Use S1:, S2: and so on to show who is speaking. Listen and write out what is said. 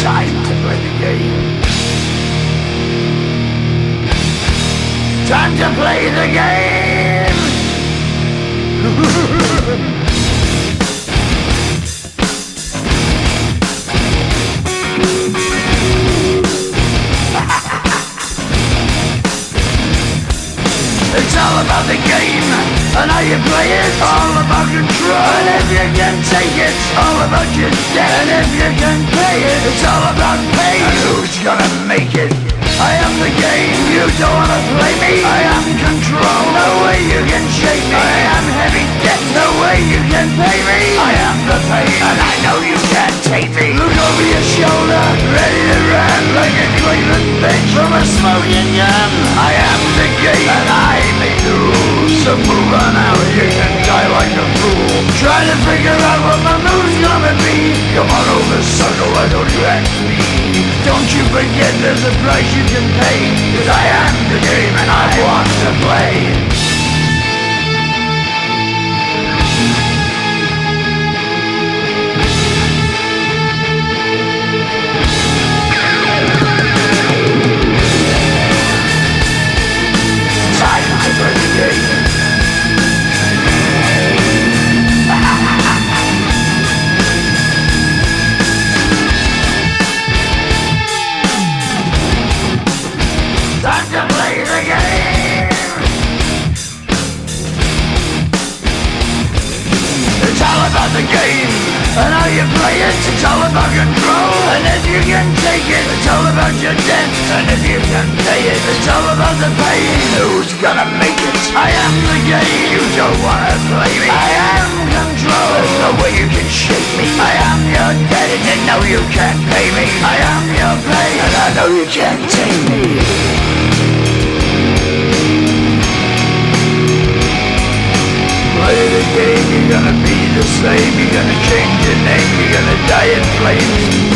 S1: Time to play the game. Time to play the game. It's all about the game and how you play it. All about control, and if you can take it, all about your debt. And if you can pay it, it's all about pain. And who's gonna make it? I am the game, you don't wanna play me. I am control, no way you can shake me. I am heavy debt, no way you can pay me. I am the pain, and I know you can't take me. Look over your shoulder, ready to run like a Cleveland bitch from a smoking gun. I am the game, and I make the rules. So move on out, you can die like a fool. Try to figure out what my move's gonna be. Come on over, sucker, why don't you ask me? Don't you forget there's a price you can pay, 'cause I am the game and I want to play. Time to play the game. Time to play the game. It's all about the game and how you play it. It's all about control, and if you can take it, it's all about your debt. And if you can pay it, it's all about the pain. Who's gonna make it? I am the game, you don't wanna play me. I am control, there's no way you can shake me. I am your debt, and you know you can't pay me. I am your pain, and I know you can't take me. Play the game, you're gonna be the same. You're gonna change your name, you're gonna die in flames.